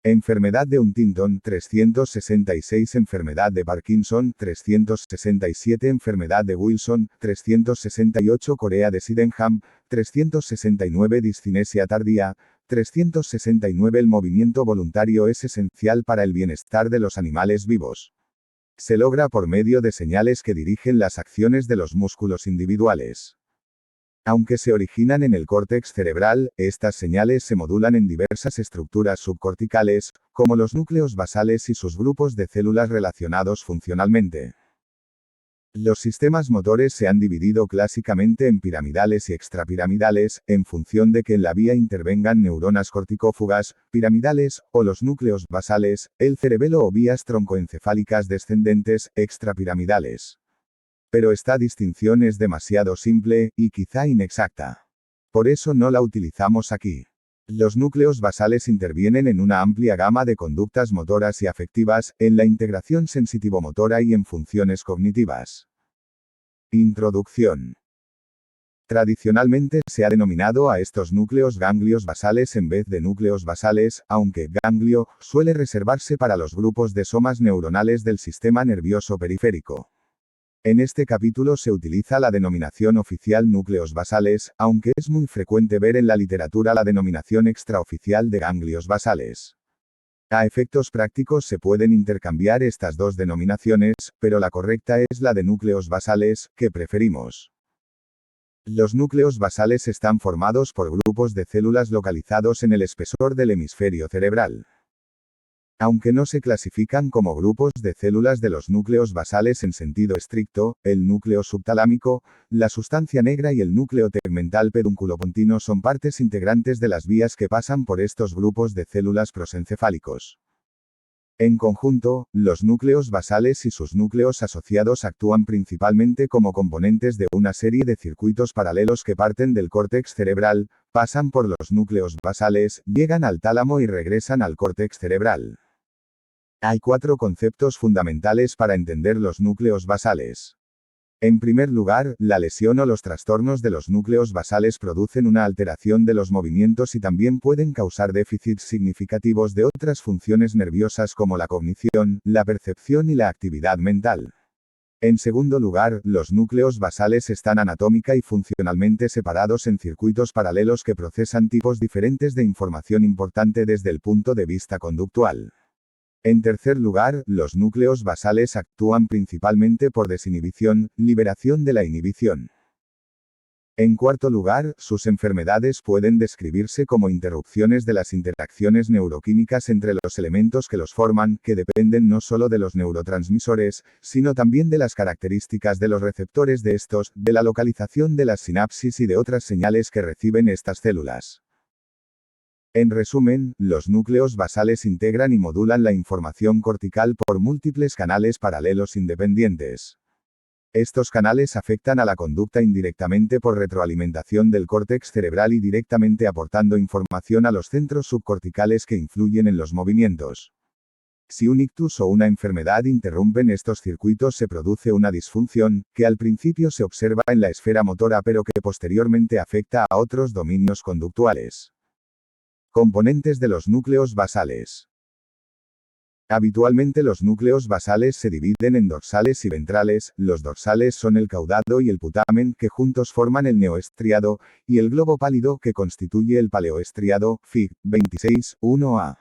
Enfermedad de Huntington 366, enfermedad de Parkinson 367, enfermedad de Wilson 368, corea de Sydenham 369, discinesia tardía 369. El movimiento voluntario es esencial para el bienestar de los animales vivos. Se logra por medio de señales que dirigen las acciones de los músculos individuales. Aunque se originan en el córtex cerebral, estas señales se modulan en diversas estructuras subcorticales, como los núcleos basales y sus grupos de células relacionados funcionalmente. Los sistemas motores se han dividido clásicamente en piramidales y extrapiramidales, en función de que en la vía intervengan neuronas corticófugas, piramidales, o los núcleos basales, el cerebelo o vías troncoencefálicas descendentes, extrapiramidales. Pero esta distinción es demasiado simple, y quizá inexacta. Por eso no la utilizamos aquí. Los núcleos basales intervienen en una amplia gama de conductas motoras y afectivas, en la integración sensitivo-motora y en funciones cognitivas. Introducción. Tradicionalmente se ha denominado a estos núcleos ganglios basales en vez de núcleos basales, aunque ganglio suele reservarse para los grupos de somas neuronales del sistema nervioso periférico. En este capítulo se utiliza la denominación oficial núcleos basales, aunque es muy frecuente ver en la literatura la denominación extraoficial de ganglios basales. A efectos prácticos se pueden intercambiar estas dos denominaciones, pero la correcta es la de núcleos basales, que preferimos. Los núcleos basales están formados por grupos de células localizados en el espesor del hemisferio cerebral. Aunque no se clasifican como grupos de células de los núcleos basales en sentido estricto, el núcleo subtalámico, la sustancia negra y el núcleo tegmental pedunculopontino son partes integrantes de las vías que pasan por estos grupos de células prosencefálicos. En conjunto, los núcleos basales y sus núcleos asociados actúan principalmente como componentes de una serie de circuitos paralelos que parten del córtex cerebral, pasan por los núcleos basales, llegan al tálamo y regresan al córtex cerebral. Hay 4 conceptos fundamentales para entender los núcleos basales. En primer lugar, la lesión o los trastornos de los núcleos basales producen una alteración de los movimientos y también pueden causar déficits significativos de otras funciones nerviosas como la cognición, la percepción y la actividad mental. En segundo lugar, los núcleos basales están anatómica y funcionalmente separados en circuitos paralelos que procesan tipos diferentes de información importante desde el punto de vista conductual. En tercer lugar, los núcleos basales actúan principalmente por desinhibición, liberación de la inhibición. En cuarto lugar, sus enfermedades pueden describirse como interrupciones de las interacciones neuroquímicas entre los elementos que los forman, que dependen no solo de los neurotransmisores, sino también de las características de los receptores de estos, de la localización de las sinapsis y de otras señales que reciben estas células. En resumen, los núcleos basales integran y modulan la información cortical por múltiples canales paralelos independientes. Estos canales afectan a la conducta indirectamente por retroalimentación del córtex cerebral y directamente aportando información a los centros subcorticales que influyen en los movimientos. Si un ictus o una enfermedad interrumpen estos circuitos, se produce una disfunción, que al principio se observa en la esfera motora pero que posteriormente afecta a otros dominios conductuales. Componentes de los núcleos basales. Habitualmente los núcleos basales se dividen en dorsales y ventrales. Los dorsales son el caudado y el putamen, que juntos forman el neoestriado, y el globo pálido, que constituye el paleoestriado, Fig. 26, 1a.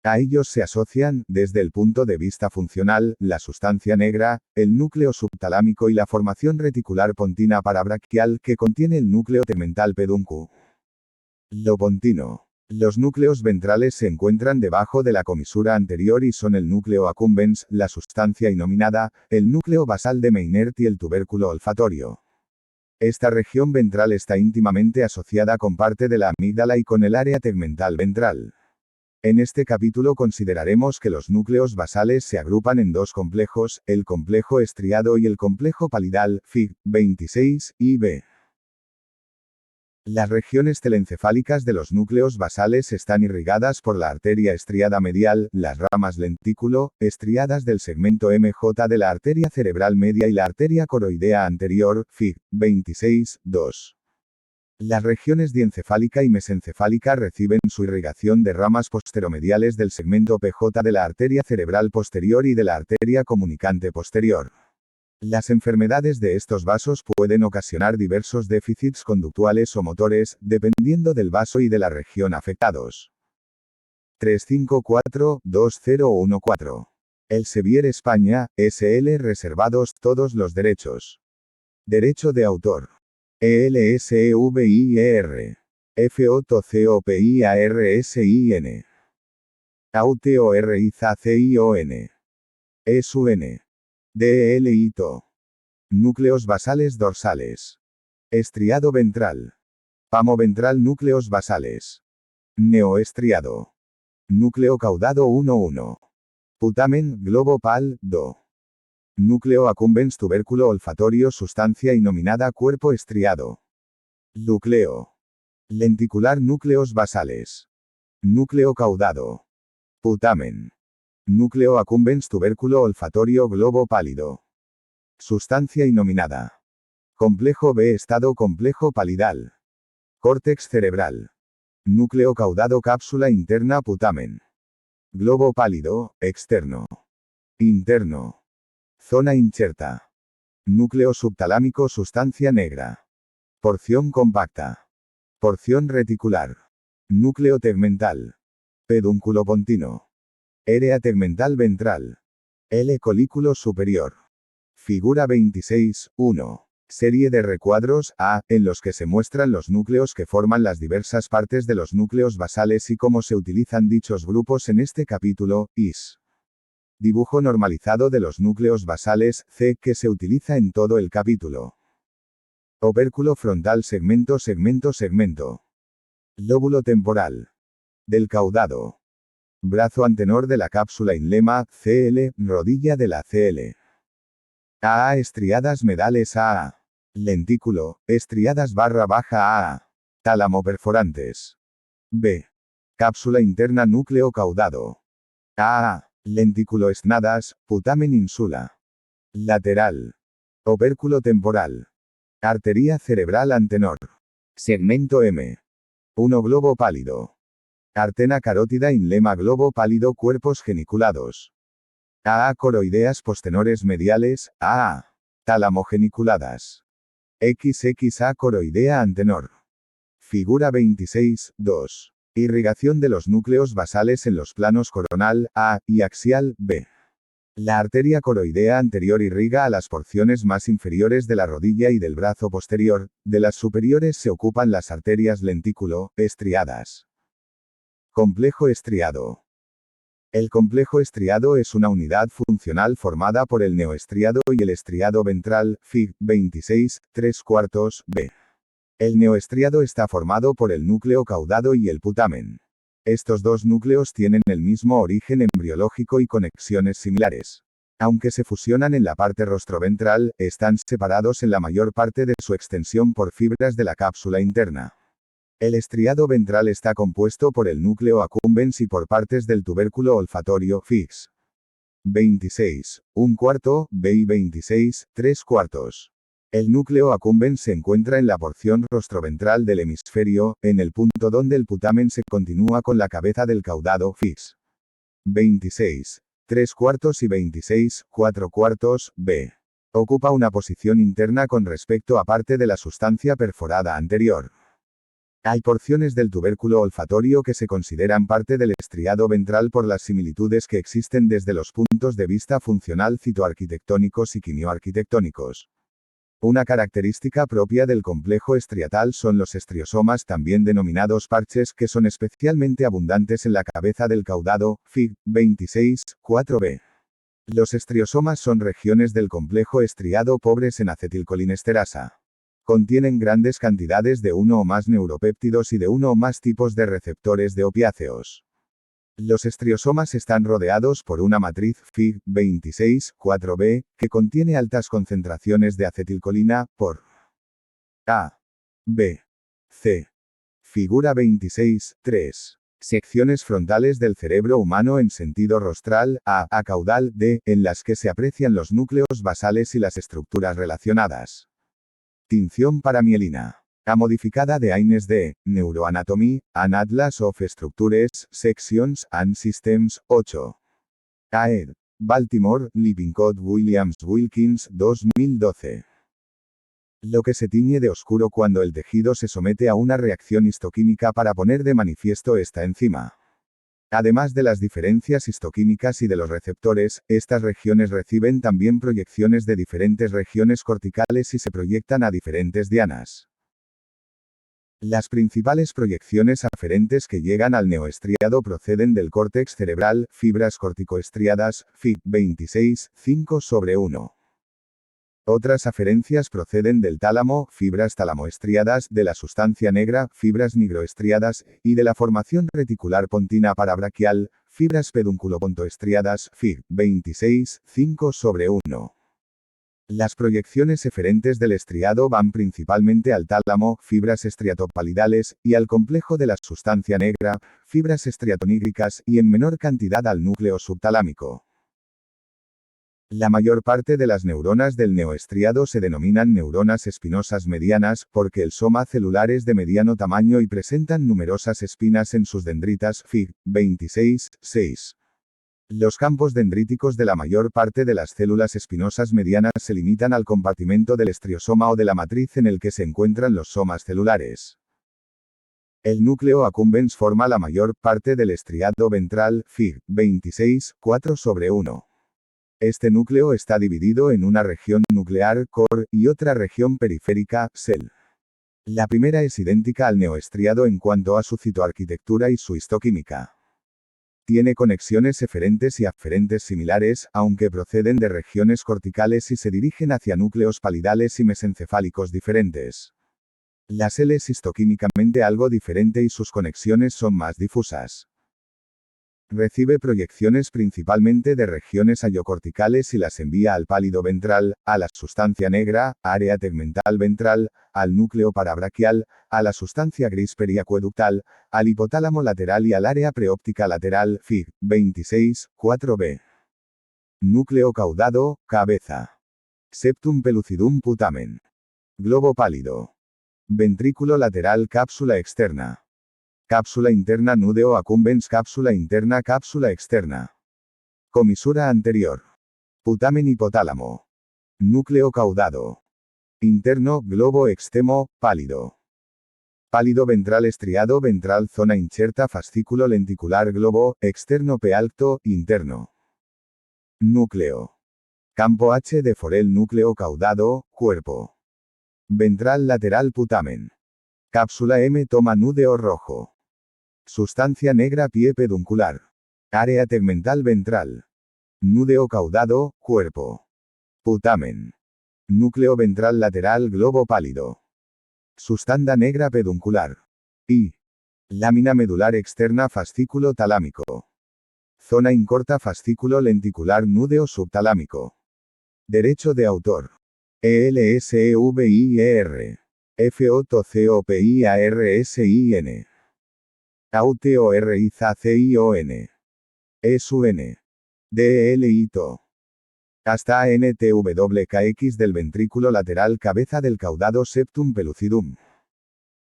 A ellos se asocian, desde el punto de vista funcional, la sustancia negra, el núcleo subtalámico y la formación reticular pontina parabraquial, que contiene el núcleo tegmental pedunculopontino. Los núcleos ventrales se encuentran debajo de la comisura anterior y son el núcleo accumbens, la sustancia inominada, el núcleo basal de Meynert y el tubérculo olfatorio. Esta región ventral está íntimamente asociada con parte de la amígdala y con el área tegmental ventral. En este capítulo consideraremos que los núcleos basales se agrupan en dos complejos, el complejo estriado y el complejo palidal, Fig. 26, y b. Las regiones telencefálicas de los núcleos basales están irrigadas por la arteria estriada medial, las ramas lentículo, estriadas del segmento MJ de la arteria cerebral media y la arteria coroidea anterior, Fig. 26, 2. Las regiones diencefálica y mesencefálica reciben su irrigación de ramas posteromediales del segmento PJ de la arteria cerebral posterior y de la arteria comunicante posterior. Las enfermedades de estos vasos pueden ocasionar diversos déficits conductuales o motores, dependiendo del vaso y de la región afectados. 354-2014. Elsevier España, SL reservados todos los derechos. Derecho de autor. ELSEVIER. FOTOCOPIARSIN. AUTORIZACION. ESUN. DELITO. Núcleos basales dorsales. Estriado ventral. Pamo ventral núcleos basales. Neoestriado. Núcleo caudado 1-1. Putamen, globo pal, do. Núcleo accumbens tubérculo olfatorio sustancia inominada cuerpo estriado. Núcleo. Lenticular núcleos basales. Núcleo caudado. Putamen. Núcleo accumbens tubérculo olfatorio globo pálido. Sustancia inominada. Complejo B estado complejo palidal. Córtex cerebral. Núcleo caudado cápsula interna putamen. Globo pálido, externo. Interno. Zona incherta. Núcleo subtalámico sustancia negra. Porción compacta. Porción reticular. Núcleo tegmental. Pedúnculo pontino. Área tegmental ventral. L colículo superior. Figura 26, 1. Serie de recuadros A, en los que se muestran los núcleos que forman las diversas partes de los núcleos basales y cómo se utilizan dichos grupos en este capítulo, IS. Dibujo normalizado de los núcleos basales, C, que se utiliza en todo el capítulo. Opérculo frontal segmento segmento segmento. Lóbulo temporal. Del caudado. Brazo antenor de la cápsula inlema, CL, rodilla de la CL. AA estriadas medales AA. Lentículo, estriadas barra baja AA. Tálamo perforantes. B. Cápsula interna núcleo caudado. AA. Lentículo estnadas, putamen insula. Lateral. Opérculo temporal. Arteria cerebral antenor. Segmento M. 1 globo pálido. Artena carótida inlema globo pálido cuerpos geniculados. AA coroideas postenores mediales, AA. Tálamo geniculadas. XXA coroidea antenor. Figura 26, 2. Irrigación de los núcleos basales en los planos coronal, A, y axial, B. La arteria coroidea anterior irriga a las porciones más inferiores de la rodilla y del brazo posterior, de las superiores se ocupan las arterias lentículo, estriadas. Complejo estriado. El complejo estriado es una unidad funcional formada por el neoestriado y el estriado ventral, Fig. 26, 3/4, B. El neoestriado está formado por el núcleo caudado y el putamen. Estos dos núcleos tienen el mismo origen embriológico y conexiones similares. Aunque se fusionan en la parte rostroventral, están separados en la mayor parte de su extensión por fibras de la cápsula interna. El estriado ventral está compuesto por el núcleo accumbens y por partes del tubérculo olfatorio, Fig. 26, 1/4, B y 26, 3/4. El núcleo accumbens se encuentra en la porción rostroventral del hemisferio, en el punto donde el putamen se continúa con la cabeza del caudado, Fig. 26, 3/4 y 26, 4/4, B. Ocupa una posición interna con respecto a parte de la sustancia perforada anterior. Hay porciones del tubérculo olfatorio que se consideran parte del estriado ventral por las similitudes que existen desde los puntos de vista funcional citoarquitectónicos y quimioarquitectónicos. Una característica propia del complejo estriatal son los estriosomas también denominados parches que son especialmente abundantes en la cabeza del caudado, Fig. 26, 4b. Los estriosomas son regiones del complejo estriado pobres en acetilcolinesterasa. Contienen grandes cantidades de uno o más neuropéptidos y de uno o más tipos de receptores de opiáceos. Los estriosomas están rodeados por una matriz, Fig. 26, 4b, que contiene altas concentraciones de acetilcolina, por A, B, C. Figura 26, 3. Secciones frontales del cerebro humano en sentido rostral, A caudal, D, en las que se aprecian los núcleos basales y las estructuras relacionadas. Tinción para mielina. A modificada de Aines de Neuroanatomy, An Atlas of Structures, Sections, and Systems, 8. A.ed. Baltimore, Lippincott Williams Wilkins, 2012. Lo que se tiñe de oscuro cuando el tejido se somete a una reacción histoquímica para poner de manifiesto esta enzima. Además de las diferencias histoquímicas y de los receptores, estas regiones reciben también proyecciones de diferentes regiones corticales y se proyectan a diferentes dianas. Las principales proyecciones aferentes que llegan al neoestriado proceden del córtex cerebral, fibras corticoestriadas, Fig. 26, 5/1. Otras aferencias proceden del tálamo, fibras talamoestriadas, de la sustancia negra, fibras nigroestriadas, y de la formación reticular pontina parabraquial, fibras pedunculopontoestriadas, Fig. 26, 5/1. Las proyecciones eferentes del estriado van principalmente al tálamo, fibras estriatopalidales, y al complejo de la sustancia negra, fibras estriatonígricas, y en menor cantidad al núcleo subtalámico. La mayor parte de las neuronas del neoestriado se denominan neuronas espinosas medianas, porque el soma celular es de mediano tamaño y presentan numerosas espinas en sus dendritas, Fig. 26, 6. Los campos dendríticos de la mayor parte de las células espinosas medianas se limitan al compartimento del estriosoma o de la matriz en el que se encuentran los somas celulares. El núcleo accumbens forma la mayor parte del estriado ventral, Fig. 26, 4/1. Este núcleo está dividido en una región nuclear, core, y otra región periférica, cell. La primera es idéntica al neoestriado en cuanto a su citoarquitectura y su histoquímica. Tiene conexiones eferentes y aferentes similares, aunque proceden de regiones corticales y se dirigen hacia núcleos palidales y mesencefálicos diferentes. La cell es histoquímicamente algo diferente y sus conexiones son más difusas. Recibe proyecciones principalmente de regiones ayocorticales y las envía al pálido ventral, a la sustancia negra, área tegmental ventral, al núcleo parabraquial, a la sustancia gris periacueductal, al hipotálamo lateral y al área preóptica lateral, Fig. 26, 4b. Núcleo caudado, cabeza. Septum pellucidum putamen. Globo pálido. Ventrículo lateral, cápsula externa. Cápsula interna núdeo accumbens, cápsula interna, cápsula externa. Comisura anterior. Putamen hipotálamo. Núcleo caudado. Interno, globo extremo, pálido. Pálido ventral estriado ventral zona incerta fascículo lenticular globo, externo P alto, interno. Núcleo. Campo H de Forel núcleo caudado, cuerpo. Ventral lateral putamen. Cápsula M toma núdeo rojo. Sustancia negra pie peduncular. Área tegmental ventral. Núdeo caudado, cuerpo. Putamen. Núcleo ventral lateral globo pálido. Sustanda negra peduncular. Y. Lámina medular externa fascículo talámico. Zona incorta fascículo lenticular núdeo subtalámico. Derecho de autor. ELSEVIER. FOTCOPIARSIN. AUTORIZACION. ESUN. DELITO. Hasta ANTWKX del ventrículo lateral cabeza del caudado septum pellucidum.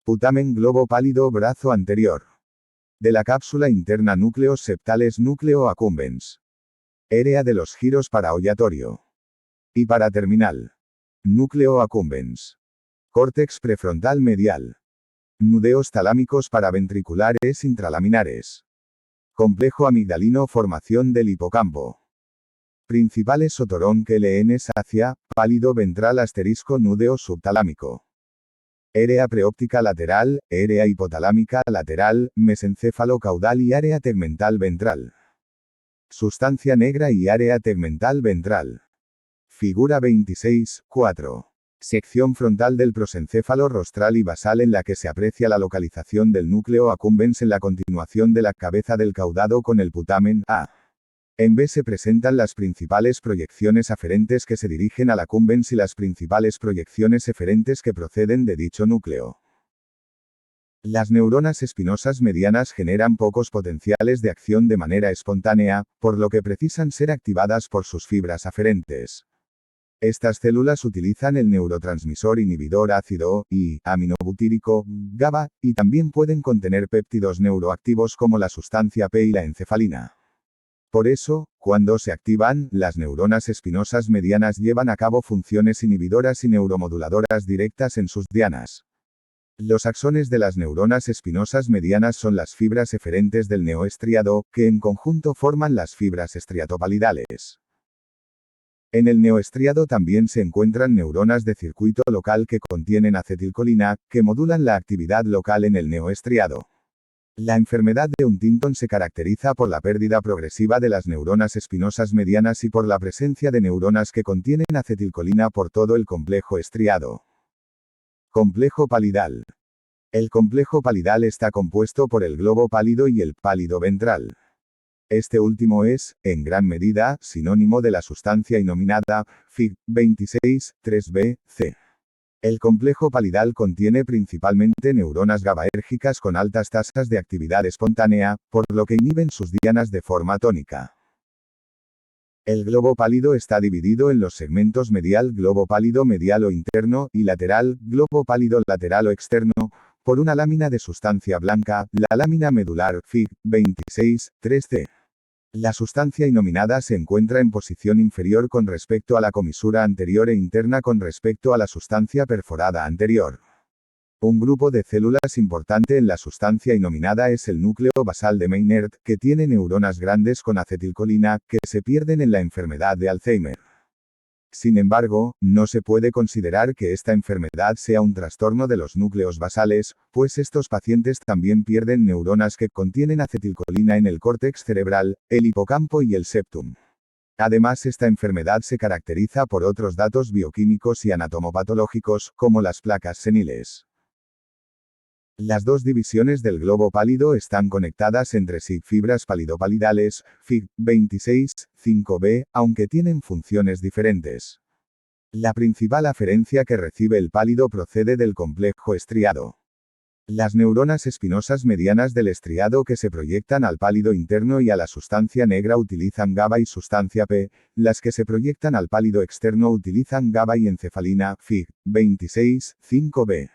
Putamen globo pálido brazo anterior. De la cápsula interna núcleos septales núcleo accumbens. Área de los giros para oyatorio. Y para terminal. Núcleo accumbens. Córtex prefrontal medial. Nudeos talámicos paraventriculares intralaminares. Complejo amigdalino formación del hipocampo. Principales sotoronquelenes hacia, pálido ventral asterisco núdeo subtalámico. Área preóptica lateral, área hipotalámica lateral, mesencéfalo caudal y área tegmental ventral. Sustancia negra y área tegmental ventral. Figura 26, 4. Sección frontal del prosencéfalo rostral y basal en la que se aprecia la localización del núcleo accumbens en la continuación de la cabeza del caudado con el putamen A. En B se presentan las principales proyecciones aferentes que se dirigen al accumbens y las principales proyecciones eferentes que proceden de dicho núcleo. Las neuronas espinosas medianas generan pocos potenciales de acción de manera espontánea, por lo que precisan ser activadas por sus fibras aferentes. Estas células utilizan el neurotransmisor inhibidor ácido y aminobutírico, GABA, y también pueden contener péptidos neuroactivos como la sustancia P y la encefalina. Por eso, cuando se activan, las neuronas espinosas medianas llevan a cabo funciones inhibidoras y neuromoduladoras directas en sus dianas. Los axones de las neuronas espinosas medianas son las fibras eferentes del neoestriado, que en conjunto forman las fibras estriatopalidales. En el neoestriado también se encuentran neuronas de circuito local que contienen acetilcolina, que modulan la actividad local en el neoestriado. La enfermedad de Huntington se caracteriza por la pérdida progresiva de las neuronas espinosas medianas y por la presencia de neuronas que contienen acetilcolina por todo el complejo estriado. Complejo palidal. El complejo palidal está compuesto por el globo pálido y el pálido ventral. Este último es, en gran medida, sinónimo de la sustancia inominada Fig26, 3b, C. El complejo palidal contiene principalmente neuronas GABAérgicas con altas tasas de actividad espontánea, por lo que inhiben sus dianas de forma tónica. El globo pálido está dividido en los segmentos medial, globo pálido medial o interno, y lateral, globo pálido lateral o externo, por una lámina de sustancia blanca, la lámina medular Fig26, 3c. La sustancia inominada se encuentra en posición inferior con respecto a la comisura anterior e interna con respecto a la sustancia perforada anterior. Un grupo de células importante en la sustancia inominada es el núcleo basal de Meynert, que tiene neuronas grandes con acetilcolina, que se pierden en la enfermedad de Alzheimer. Sin embargo, no se puede considerar que esta enfermedad sea un trastorno de los núcleos basales, pues estos pacientes también pierden neuronas que contienen acetilcolina en el córtex cerebral, el hipocampo y el septum. Además, esta enfermedad se caracteriza por otros datos bioquímicos y anatomopatológicos, como las placas seniles. Las dos divisiones del globo pálido están conectadas entre sí, fibras palidopalidales, Fig26, 5b, aunque tienen funciones diferentes. La principal aferencia que recibe el pálido procede del complejo estriado. Las neuronas espinosas medianas del estriado que se proyectan al pálido interno y a la sustancia negra utilizan GABA y sustancia P, las que se proyectan al pálido externo utilizan GABA y encefalina, Fig26, 5b.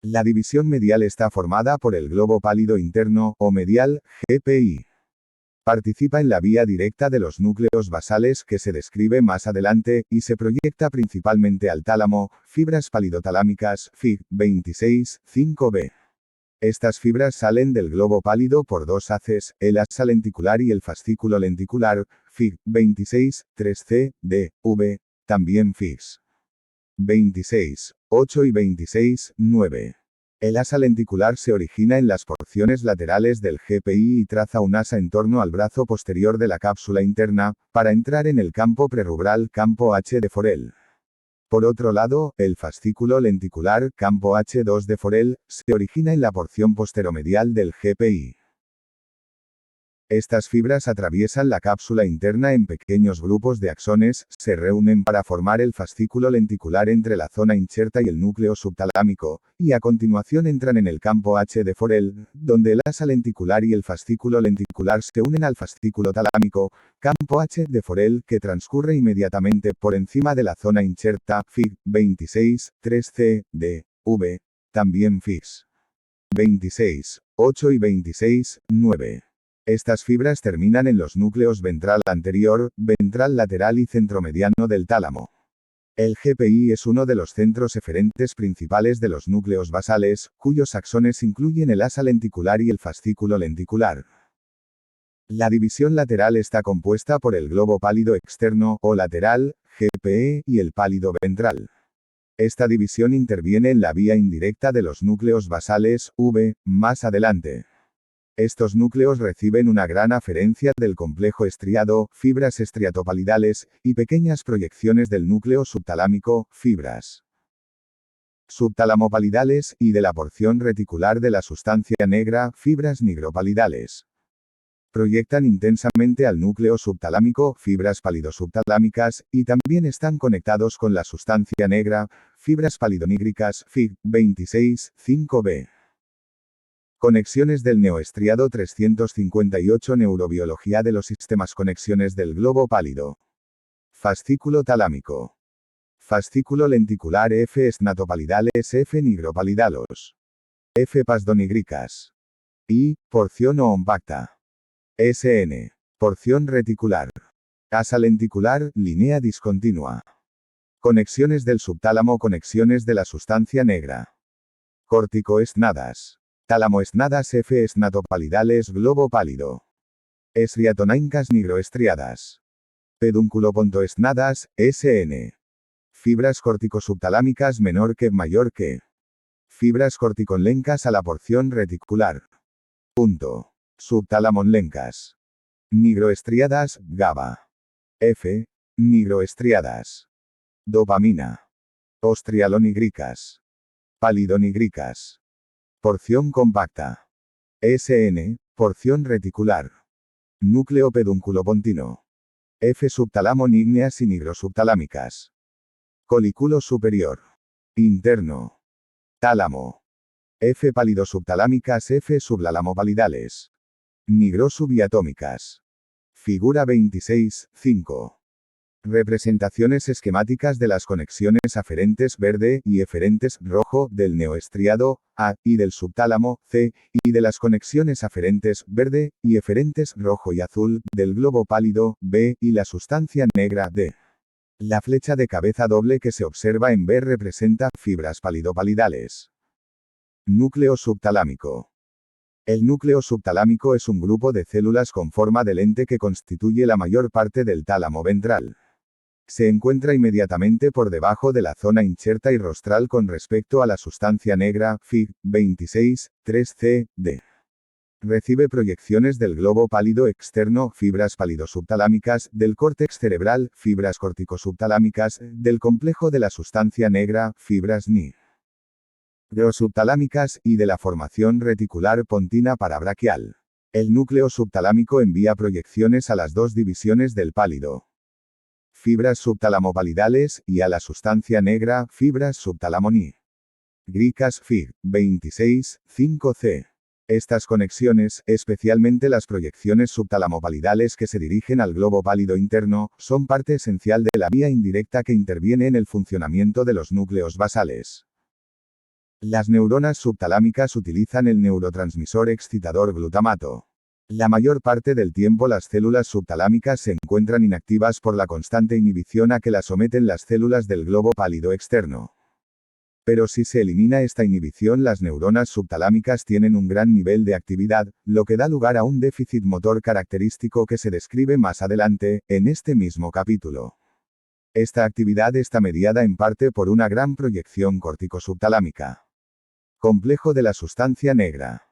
La división medial está formada por el globo pálido interno, o medial, GPI. Participa en la vía directa de los núcleos basales que se describe más adelante, y se proyecta principalmente al tálamo, fibras palidotalámicas, Fig26, 5b. Estas fibras salen del globo pálido por dos haces, el asa lenticular y el fascículo lenticular, Fig26, 3c, d, v, también Figs. 26, 8 y 26, 9. El asa lenticular se origina en las porciones laterales del GPI y traza un asa en torno al brazo posterior de la cápsula interna, para entrar en el campo prerubral, campo H de Forel. Por otro lado, el fascículo lenticular, campo H2 de Forel, se origina en la porción posteromedial del GPI. Estas fibras atraviesan la cápsula interna en pequeños grupos de axones, se reúnen para formar el fascículo lenticular entre la zona incerta y el núcleo subtalámico, y a continuación entran en el campo H de Forel, donde el asa lenticular y el fascículo lenticular se unen al fascículo talámico, campo H de Forel, que transcurre inmediatamente por encima de la zona incerta, Fig26, 3c, d, v, también Figs. 26, 8 y 26, 9. Estas fibras terminan en los núcleos ventral anterior, ventral lateral y centromediano del tálamo. El GPI es uno de los centros eferentes principales de los núcleos basales, cuyos axones incluyen el asa lenticular y el fascículo lenticular. La división lateral está compuesta por el globo pálido externo, o lateral, GPE, y el pálido ventral. Esta división interviene en la vía indirecta de los núcleos basales, V, más adelante. Estos núcleos reciben una gran aferencia del complejo estriado, fibras estriatopalidales, y pequeñas proyecciones del núcleo subtalámico, fibras subtalamopalidales, y de la porción reticular de la sustancia negra, fibras nigropalidales. Proyectan intensamente al núcleo subtalámico, fibras palidosubtalámicas, y también están conectados con la sustancia negra, fibras palidonígricas, Fig26, 5b. Conexiones del neoestriado 358 Neurobiología de los sistemas. Conexiones del globo pálido. Fascículo talámico. Fascículo lenticular F estenatopalidales F nigropalidalos. F pasdonigricas. I, porción o compacta. SN. Porción reticular. Asa lenticular, línea discontinua. Conexiones del subtálamo, conexiones de la sustancia negra. Corticoestnadas. Talamoestnadas F estenatopalidales globo pálido. Esriatonaincas nigroestriadas. Pedúnculo-pontoestnadas, SN. Fibras corticosubtalámicas menor que mayor que. Fibras corticonlencas a la porción reticular. Punto. Subtalamonlencas. Nigroestriadas, GABA. F. Nigroestriadas. Dopamina. Ostrialonigricas. Palidonigricas. Porción compacta. SN. Porción reticular. Núcleo pedúnculo-pontino. F. Subtalamon ígneas y nigrosubtalámicas. Colículo superior. Interno. Tálamo. F. Palidosubtalámicas F. Sublalamopalidales. Nigrosubiatómicas. Figura 26, 5. Representaciones esquemáticas de las conexiones aferentes verde y eferentes rojo del neoestriado A y del subtálamo C y de las conexiones aferentes verde y eferentes rojo y azul del globo pálido B y la sustancia negra D. La flecha de cabeza doble que se observa en B representa fibras palidopalidales. Núcleo subtalámico. El núcleo subtalámico es un grupo de células con forma de lente que constituye la mayor parte del tálamo ventral. Se encuentra inmediatamente por debajo de la zona incherta y rostral con respecto a la sustancia negra, Fig. 26, 3c, d. Recibe proyecciones del globo pálido externo, fibras palidosubtalámicas, del córtex cerebral, fibras corticosubtalámicas, del complejo de la sustancia negra, fibras Ni. Subtalámicas, y de la formación reticular pontina parabraquial. El núcleo subtalámico envía proyecciones a las dos divisiones del pálido. Fibras subtalamopalidales, y a la sustancia negra, fibras subtalamoní. Gricas Fig. 26, 5c. Estas conexiones, especialmente las proyecciones subtalamopalidales que se dirigen al globo pálido interno, son parte esencial de la vía indirecta que interviene en el funcionamiento de los núcleos basales. Las neuronas subtalámicas utilizan el neurotransmisor excitador glutamato. La mayor parte del tiempo las células subtalámicas se encuentran inactivas por la constante inhibición a que las someten las células del globo pálido externo. Pero si se elimina esta inhibición, las neuronas subtalámicas tienen un gran nivel de actividad, lo que da lugar a un déficit motor característico que se describe más adelante, en este mismo capítulo. Esta actividad está mediada en parte por una gran proyección corticosubtalámica. Complejo de la sustancia negra.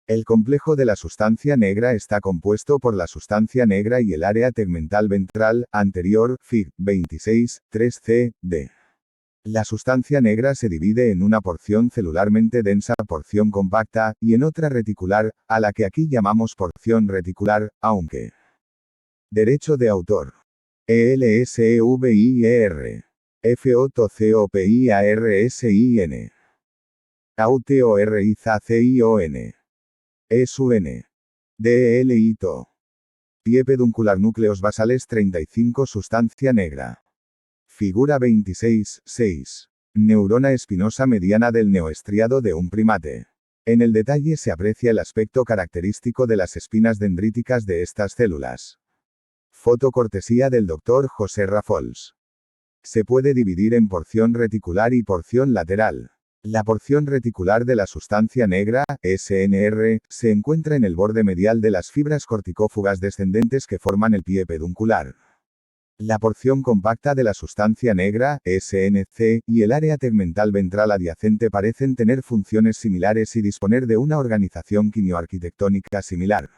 El complejo de la sustancia negra está compuesto por la sustancia negra y el área tegmental ventral, anterior, Fig. 26, 3c, d. La sustancia negra se divide en una porción celularmente densa, porción compacta, y en otra reticular, a la que aquí llamamos porción reticular, aunque. Derecho de autor. ELSEVIER. FOTCOPIARSIN. AUTORIZACION. ESUN. DELITO. Pie peduncular núcleos basales 35 sustancia negra. Figura 26, 6. Neurona espinosa mediana del neoestriado de un primate. En el detalle se aprecia el aspecto característico de las espinas dendríticas de estas células. Foto cortesía del Dr. José Rafols. Se puede dividir en porción reticular y porción lateral. La porción reticular de la sustancia negra, SNR, se encuentra en el borde medial de las fibras corticófugas descendentes que forman el pie peduncular. La porción compacta de la sustancia negra, SNC, y el área tegmental ventral adyacente parecen tener funciones similares y disponer de una organización quimioarquitectónica similar.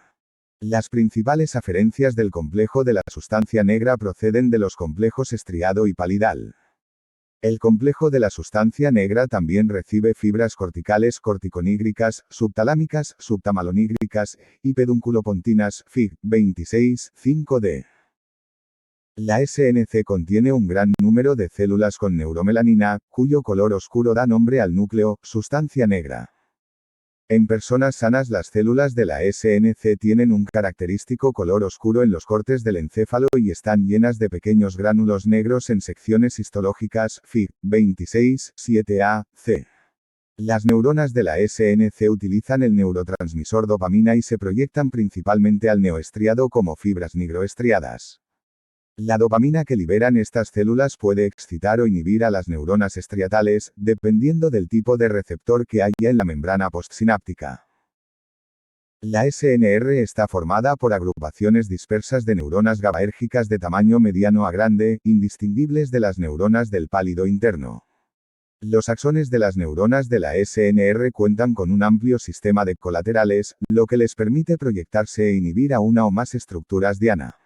Las principales aferencias del complejo de la sustancia negra proceden de los complejos estriado y palidal. El complejo de la sustancia negra también recibe fibras corticales corticonígricas, subtalámicas, subtamalonígricas, y pedunculopontinas, Fig. 26, 5d. La SNC contiene un gran número de células con neuromelanina, cuyo color oscuro da nombre al núcleo, sustancia negra. En personas sanas las células de la SNC tienen un característico color oscuro en los cortes del encéfalo y están llenas de pequeños gránulos negros en secciones histológicas, Fig. 26, 7a, c. Las neuronas de la SNC utilizan el neurotransmisor dopamina y se proyectan principalmente al neoestriado como fibras nigroestriadas. La dopamina que liberan estas células puede excitar o inhibir a las neuronas estriatales, dependiendo del tipo de receptor que haya en la membrana postsináptica. La SNR está formada por agrupaciones dispersas de neuronas GABAérgicas de tamaño mediano a grande, indistinguibles de las neuronas del pálido interno. Los axones de las neuronas de la SNR cuentan con un amplio sistema de colaterales, lo que les permite proyectarse e inhibir a una o más estructuras diana.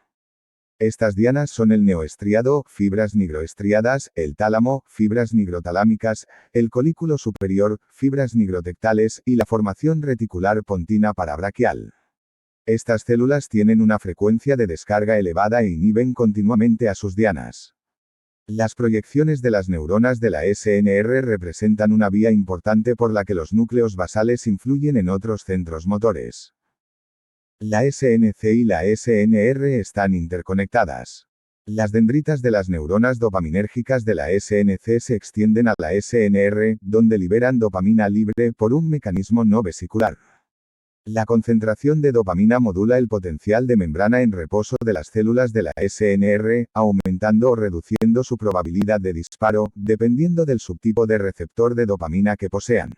Estas dianas son el neoestriado, fibras nigroestriadas, el tálamo, fibras nigrotalámicas, el colículo superior, fibras nigrotectales, y la formación reticular pontina parabraquial. Estas células tienen una frecuencia de descarga elevada e inhiben continuamente a sus dianas. Las proyecciones de las neuronas de la SNR representan una vía importante por la que los núcleos basales influyen en otros centros motores. La SNC y la SNR están interconectadas. Las dendritas de las neuronas dopaminérgicas de la SNC se extienden a la SNR, donde liberan dopamina libre por un mecanismo no vesicular. La concentración de dopamina modula el potencial de membrana en reposo de las células de la SNR, aumentando o reduciendo su probabilidad de disparo, dependiendo del subtipo de receptor de dopamina que posean.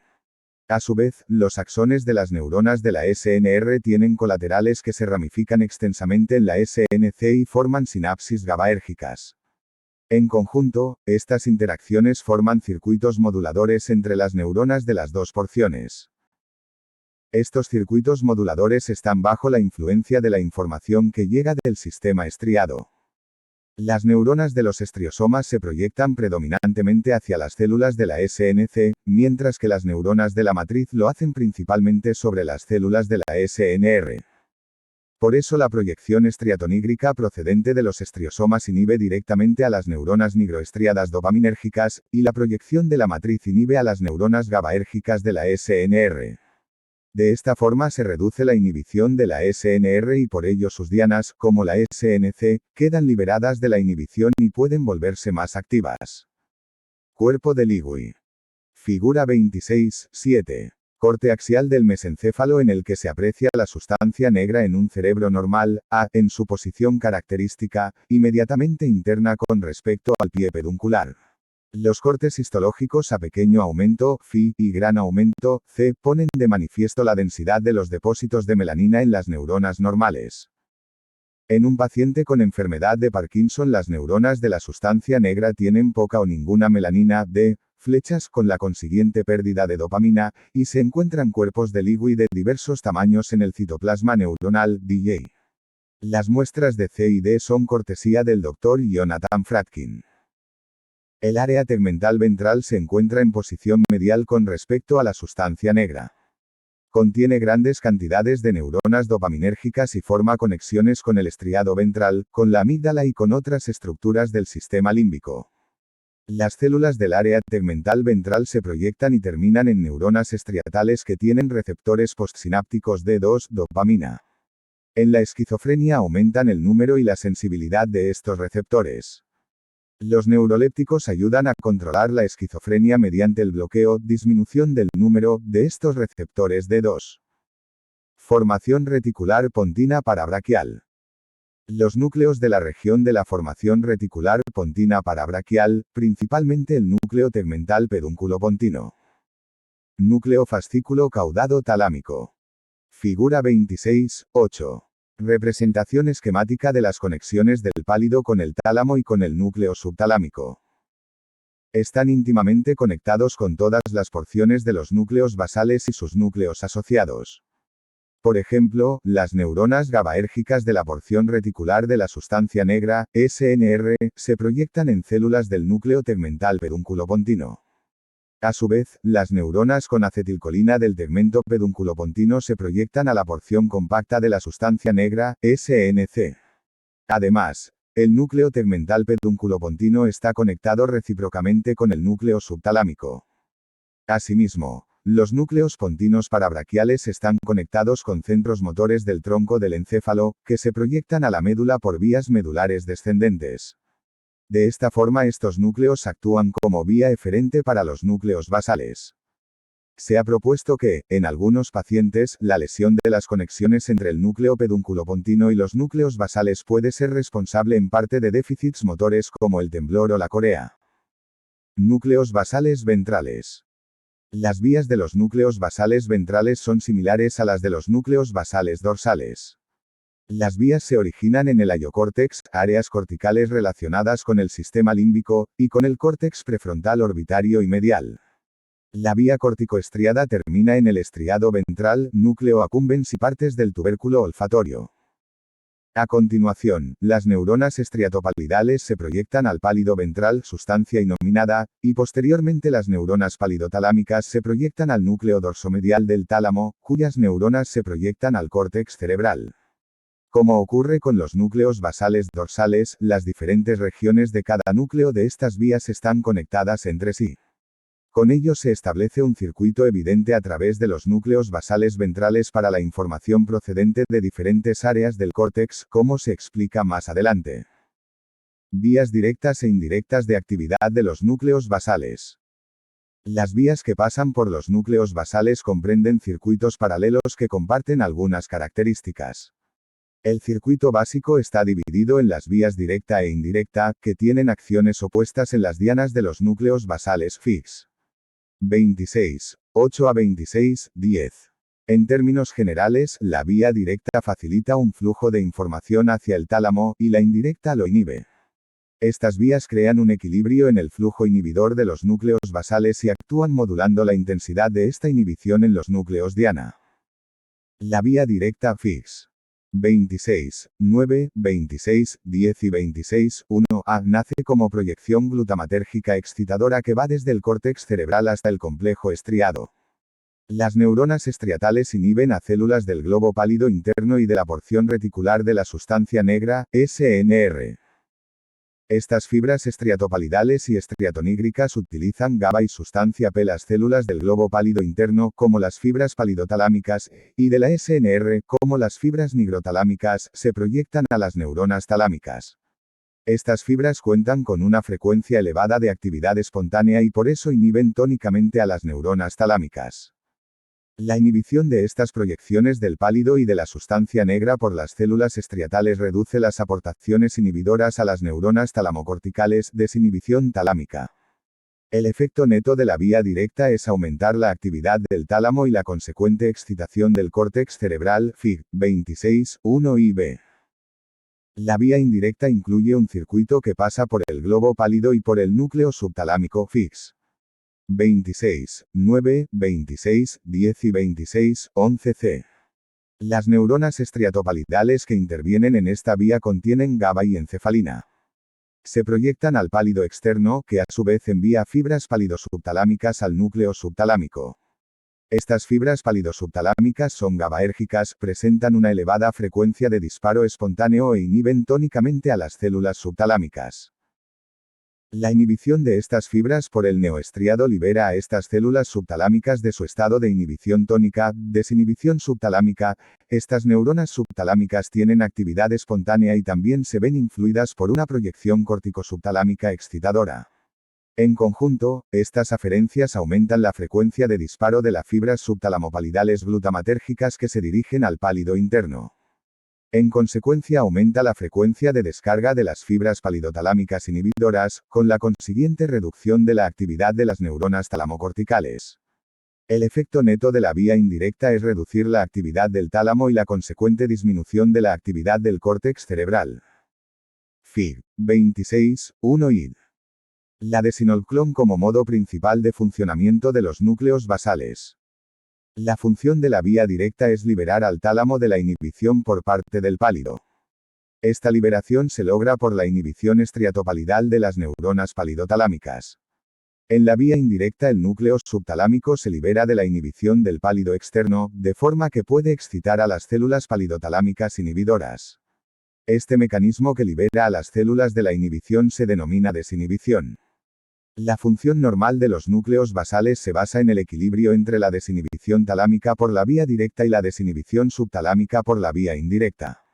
A su vez, los axones de las neuronas de la SNR tienen colaterales que se ramifican extensamente en la SNC y forman sinapsis GABAérgicas. En conjunto, estas interacciones forman circuitos moduladores entre las neuronas de las dos porciones. Estos circuitos moduladores están bajo la influencia de la información que llega del sistema estriado. Las neuronas de los estriosomas se proyectan predominantemente hacia las células de la SNC, mientras que las neuronas de la matriz lo hacen principalmente sobre las células de la SNR. Por eso la proyección estriatonígrica procedente de los estriosomas inhibe directamente a las neuronas nigroestriadas dopaminérgicas, y la proyección de la matriz inhibe a las neuronas GABAérgicas de la SNR. De esta forma se reduce la inhibición de la SNR y por ello sus dianas, como la SNC, quedan liberadas de la inhibición y pueden volverse más activas. Cuerpo de Lewy. Figura 26, 7. Corte axial del mesencéfalo en el que se aprecia la sustancia negra en un cerebro normal, en su posición característica, inmediatamente interna con respecto al pie peduncular. Los cortes histológicos a pequeño aumento, Φ, y gran aumento, C, ponen de manifiesto la densidad de los depósitos de melanina en las neuronas normales. En un paciente con enfermedad de Parkinson las neuronas de la sustancia negra tienen poca o ninguna melanina, D, flechas con la consiguiente pérdida de dopamina, y se encuentran cuerpos de Lewy de diversos tamaños en el citoplasma neuronal, DJ. Las muestras de C y D son cortesía del Dr. Jonathan Fradkin. El área tegmental ventral se encuentra en posición medial con respecto a la sustancia negra. Contiene grandes cantidades de neuronas dopaminérgicas y forma conexiones con el estriado ventral, con la amígdala y con otras estructuras del sistema límbico. Las células del área tegmental ventral se proyectan y terminan en neuronas estriatales que tienen receptores postsinápticos de 2-dopamina. En la esquizofrenia aumentan el número y la sensibilidad de estos receptores. Los neurolépticos ayudan a controlar la esquizofrenia mediante el bloqueo, disminución del número, de estos receptores D2. Formación reticular pontina parabraquial. Los núcleos de la región de la formación reticular pontina parabraquial, principalmente el núcleo tegmental pedúnculo pontino. Núcleo fascículo caudado talámico. Figura 26, 8. Representación esquemática de las conexiones del pálido con el tálamo y con el núcleo subtalámico. Están íntimamente conectados con todas las porciones de los núcleos basales y sus núcleos asociados. Por ejemplo, las neuronas GABAérgicas de la porción reticular de la sustancia negra, SNR, se proyectan en células del núcleo tegmental pedúnculo pontino. A su vez, las neuronas con acetilcolina del tegmento pedúnculo pontino se proyectan a la porción compacta de la sustancia negra, SNC. Además, el núcleo tegmental pedúnculo pontino está conectado recíprocamente con el núcleo subtalámico. Asimismo, Los núcleos pontinos parabraquiales están conectados con centros motores del tronco del encéfalo, que se proyectan a la médula por vías medulares descendentes. De esta forma estos núcleos actúan como vía eferente para los núcleos basales. Se ha propuesto que, en algunos pacientes, la lesión de las conexiones entre el núcleo pedunculopontino y los núcleos basales puede ser responsable en parte de déficits motores como el temblor o la corea. Núcleos basales ventrales. Las vías de los núcleos basales ventrales son similares a las de los núcleos basales dorsales. Las vías se originan en el hayocórtex, áreas corticales relacionadas con el sistema límbico, y con el córtex prefrontal orbitario y medial. La vía corticoestriada termina en el estriado ventral, núcleo accumbens y partes del tubérculo olfatorio. A continuación, las neuronas estriatopalidales se proyectan al pálido ventral, sustancia inominada, y posteriormente las neuronas palidotalámicas se proyectan al núcleo dorsomedial del tálamo, cuyas neuronas se proyectan al córtex cerebral. Como ocurre con los núcleos basales dorsales, las diferentes regiones de cada núcleo de estas vías están conectadas entre sí. Con ello se establece un circuito evidente a través de los núcleos basales ventrales para la información procedente de diferentes áreas del córtex, como se explica más adelante. Vías directas e indirectas de actividad de los núcleos basales. Las vías que pasan por los núcleos basales comprenden circuitos paralelos que comparten algunas características. El circuito básico está dividido en las vías directa e indirecta, que tienen acciones opuestas en las dianas de los núcleos basales fix. 26, 8 a 26, 10. En términos generales, la vía directa facilita un flujo de información hacia el tálamo, y la indirecta lo inhibe. Estas vías crean un equilibrio en el flujo inhibidor de los núcleos basales y actúan modulando la intensidad de esta inhibición en los núcleos diana. La vía directa fix. 26, 9, 26, 10 y 26, 1A nace como proyección glutamatérgica excitadora que va desde el córtex cerebral hasta el complejo estriado. Las neuronas estriatales inhiben a células del globo pálido interno y de la porción reticular de la sustancia negra, SNR. Estas fibras estriatopalidales y estriatonígricas utilizan GABA y sustancia P. Las células del globo pálido interno, como las fibras palidotalámicas, y de la SNR, como las fibras nigrotalámicas, se proyectan a las neuronas talámicas. Estas fibras cuentan con una frecuencia elevada de actividad espontánea y por eso inhiben tónicamente a las neuronas talámicas. La inhibición de estas proyecciones del pálido y de la sustancia negra por las células estriatales reduce las aportaciones inhibidoras a las neuronas talamocorticales, desinhibición talámica. El efecto neto de la vía directa es aumentar la actividad del tálamo y la consecuente excitación del córtex cerebral, Fig. 26, 1 y b. La vía indirecta incluye un circuito que pasa por el globo pálido y por el núcleo subtalámico, Fix. 26, 9, 26, 10 y 26, 11C. Las neuronas estriatopalidales que intervienen en esta vía contienen GABA y encefalina. Se proyectan al pálido externo, que a su vez envía fibras palidosubtalámicas al núcleo subtalámico. Estas fibras palidosubtalámicas son GABAérgicas, presentan una elevada frecuencia de disparo espontáneo e inhiben tónicamente a las células subtalámicas. La inhibición de estas fibras por el neoestriado libera a estas células subtalámicas de su estado de inhibición tónica, desinhibición subtalámica. Estas neuronas subtalámicas tienen actividad espontánea y también se ven influidas por una proyección corticosubtalámica excitadora. En conjunto, estas aferencias aumentan la frecuencia de disparo de las fibras subtalamopalidales glutamatérgicas que se dirigen al pálido interno. En consecuencia aumenta la frecuencia de descarga de las fibras palidotalámicas inhibidoras, con la consiguiente reducción de la actividad de las neuronas talamocorticales. El efecto neto de la vía indirecta es reducir la actividad del tálamo y la consecuente disminución de la actividad del córtex cerebral. Fig. 26, 1 id. La desinolclon como modo principal de funcionamiento de los núcleos basales. La función de la vía directa es liberar al tálamo de la inhibición por parte del pálido. Esta liberación se logra por la inhibición estriatopalidal de las neuronas palidotalámicas. En la vía indirecta el núcleo subtalámico se libera de la inhibición del pálido externo, de forma que puede excitar a las células palidotalámicas inhibidoras. Este mecanismo que libera a las células de la inhibición se denomina desinhibición. La función normal de los núcleos basales se basa en el equilibrio entre la desinhibición talámica por la vía directa y la desinhibición subtalámica por la vía indirecta.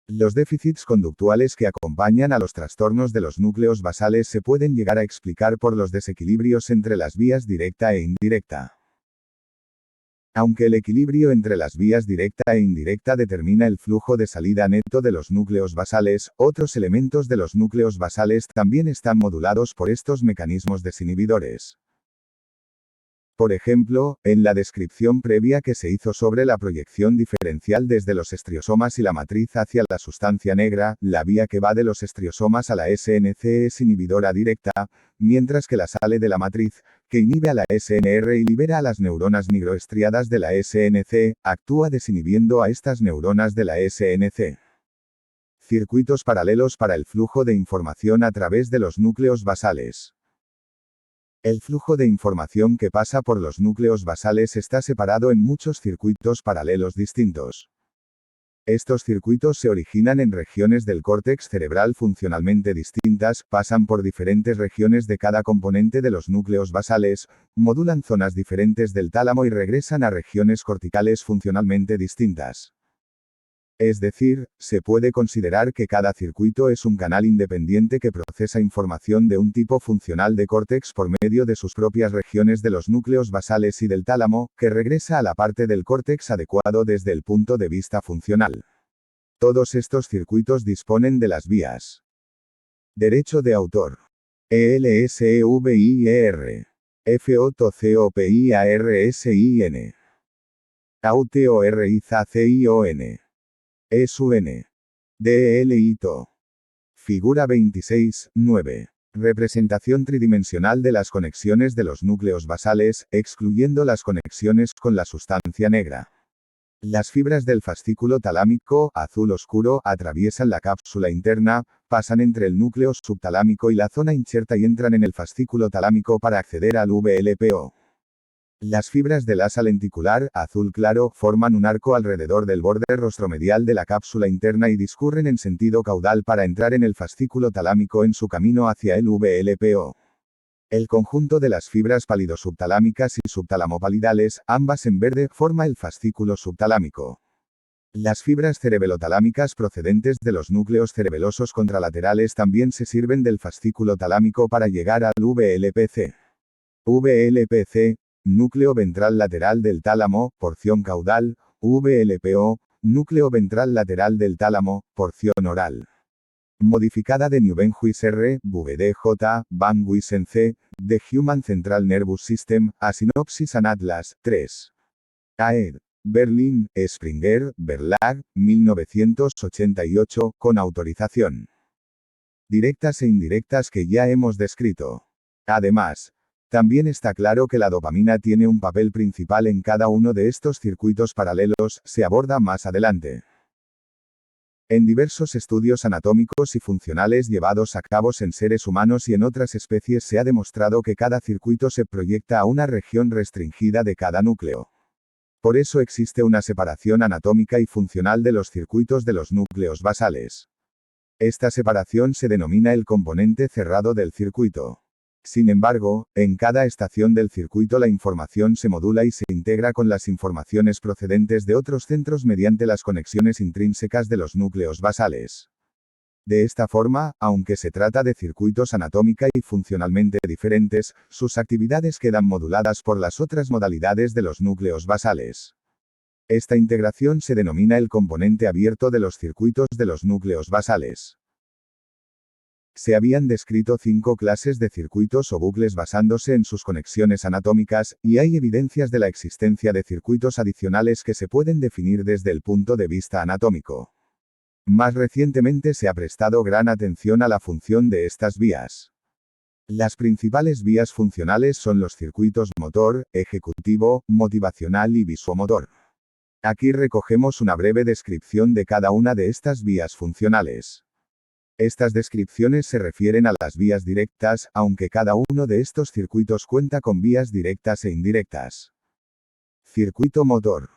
Los déficits conductuales que acompañan a los trastornos de los núcleos basales se pueden llegar a explicar por los desequilibrios entre las vías directa e indirecta. Aunque el equilibrio entre las vías directa e indirecta determina el flujo de salida neto de los núcleos basales, otros elementos de los núcleos basales también están modulados por estos mecanismos desinhibidores. Por ejemplo, en la descripción previa que se hizo sobre la proyección diferencial desde los estriosomas y la matriz hacia la sustancia negra, la vía que va de los estriosomas a la SNC es inhibidora directa, mientras que la sale de la matriz, que inhibe a la SNR y libera a las neuronas nigroestriadas de la SNC, actúa desinhibiendo a estas neuronas de la SNC. Circuitos paralelos para el flujo de información a través de los núcleos basales. El flujo de información que pasa por los núcleos basales está separado en muchos circuitos paralelos distintos. Estos circuitos se originan en regiones del córtex cerebral funcionalmente distintas, pasan por diferentes regiones de cada componente de los núcleos basales, modulan zonas diferentes del tálamo y regresan a regiones corticales funcionalmente distintas. Es decir, se puede considerar que cada circuito es un canal independiente que procesa información de un tipo funcional de córtex por medio de sus propias regiones de los núcleos basales y del tálamo, que regresa a la parte del córtex adecuado desde el punto de vista funcional. Todos estos circuitos disponen de las vías. Derecho de autor. ELSEVIER. FOTCOPIARSIN. AUTORIZACION. ESUN. DELITO. Figura 26, 9. Representación tridimensional de las conexiones de los núcleos basales, excluyendo las conexiones con la sustancia negra. Las fibras del fascículo talámico, azul oscuro, atraviesan la cápsula interna, pasan entre el núcleo subtalámico y la zona inserta y entran en el fascículo talámico para acceder al VLPO. Las fibras del asa lenticular, azul claro, forman un arco alrededor del borde rostromedial de la cápsula interna y discurren en sentido caudal para entrar en el fascículo talámico en su camino hacia el VLPO. El conjunto de las fibras palidosubtalámicas y subtalamopalidales, ambas en verde, forma el fascículo subtalámico. Las fibras cerebelotalámicas procedentes de los núcleos cerebelosos contralaterales también se sirven del fascículo talámico para llegar al VLPC. VLPC, núcleo ventral lateral del tálamo, porción caudal, VLPO, núcleo ventral lateral del tálamo, porción oral. Modificada de Neubenhuis R, VDJ, Van Guysen C, The Human Central Nervous System, A Synopsis and Atlas, 3. Aed. Berlin, Springer, Verlag, 1988, con autorización. Directas e indirectas que ya hemos descrito. Además, también está claro que la dopamina tiene un papel principal en cada uno de estos circuitos paralelos, se aborda más adelante. En diversos estudios anatómicos y funcionales llevados a cabo en seres humanos y en otras especies se ha demostrado que cada circuito se proyecta a una región restringida de cada núcleo. Por eso existe una separación anatómica y funcional de los circuitos de los núcleos basales. Esta separación se denomina el componente cerrado del circuito. Sin embargo, en cada estación del circuito la información se modula y se integra con las informaciones procedentes de otros centros mediante las conexiones intrínsecas de los núcleos basales. De esta forma, aunque se trata de circuitos anatómica y funcionalmente diferentes, sus actividades quedan moduladas por las otras modalidades de los núcleos basales. Esta integración se denomina el componente abierto de los circuitos de los núcleos basales. Se habían descrito 5 clases de circuitos o bucles basándose en sus conexiones anatómicas, y hay evidencias de la existencia de circuitos adicionales que se pueden definir desde el punto de vista anatómico. Más recientemente se ha prestado gran atención a la función de estas vías. Las principales vías funcionales son los circuitos motor, ejecutivo, motivacional y visuomotor. Aquí recogemos una breve descripción de cada una de estas vías funcionales. Estas descripciones se refieren a las vías directas, aunque cada uno de estos circuitos cuenta con vías directas e indirectas. Circuito motor.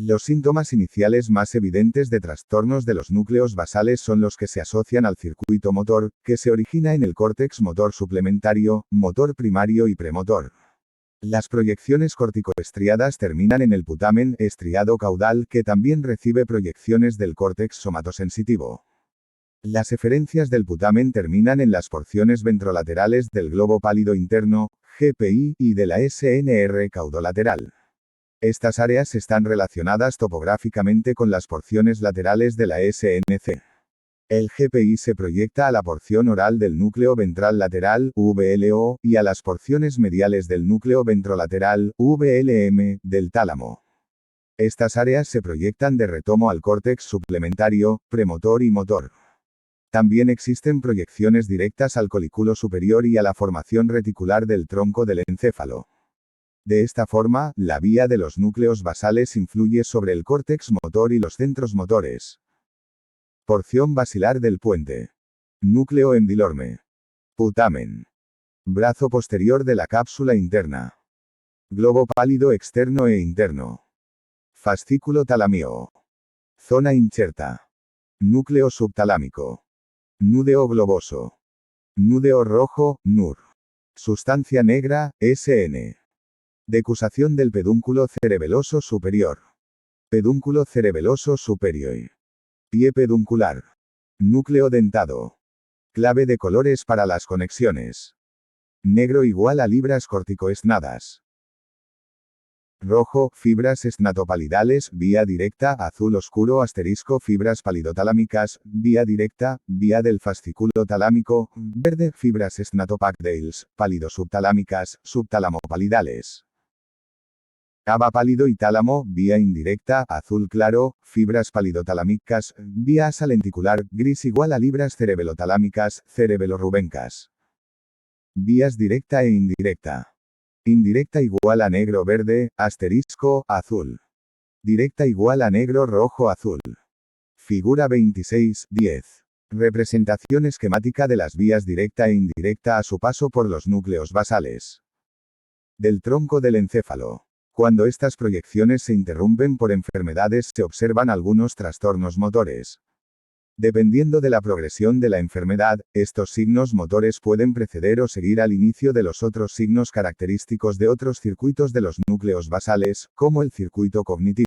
Los síntomas iniciales más evidentes de trastornos de los núcleos basales son los que se asocian al circuito motor, que se origina en el córtex motor suplementario, motor primario y premotor. Las proyecciones corticoestriadas terminan en el putamen estriado caudal, que también recibe proyecciones del córtex somatosensitivo. Las eferencias del putamen terminan en las porciones ventrolaterales del globo pálido interno, GPI, y de la SNR caudolateral. Estas áreas están relacionadas topográficamente con las porciones laterales de la SNC. El GPI se proyecta a la porción oral del núcleo ventral lateral, VLO, y a las porciones mediales del núcleo ventrolateral, VLM, del tálamo. Estas áreas se proyectan de retomo al córtex suplementario, premotor y motor. También existen proyecciones directas al colículo superior y a la formación reticular del tronco del encéfalo. De esta forma, la vía de los núcleos basales influye sobre el córtex motor y los centros motores. Porción basilar del puente. Núcleo endilorme. Putamen. Brazo posterior de la cápsula interna. Globo pálido externo e interno. Fascículo talamio. Zona incherta. Núcleo subtalámico. Núdeo globoso. Núdeo rojo, NUR. Sustancia negra, SN. Decusación del pedúnculo cerebeloso superior. Pedúnculo cerebeloso superior. Pie peduncular. Núcleo dentado. Clave de colores para las conexiones. Negro igual a libras corticoestnadas. Rojo, fibras estnatopalidales, vía directa, azul oscuro asterisco fibras palidotalámicas, vía directa, vía del fascículo talámico, verde, fibras estnatopacdales, palidosubtalámicas, subtalamopalidales. Aba pálido y tálamo, vía indirecta, azul claro, fibras palidotalámicas, vía asa lenticular, gris igual a libras cerebelotalámicas, cerebelorubencas. Vías directa e indirecta. Indirecta igual a negro verde, asterisco, azul. Directa igual a negro rojo azul. Figura 26, 10. Representación esquemática de las vías directa e indirecta a su paso por los núcleos basales. Del tronco del encéfalo. Cuando estas proyecciones se interrumpen por enfermedades se observan algunos trastornos motores. Dependiendo de la progresión de la enfermedad, estos signos motores pueden preceder o seguir al inicio de los otros signos característicos de otros circuitos de los núcleos basales, como el circuito cognitivo.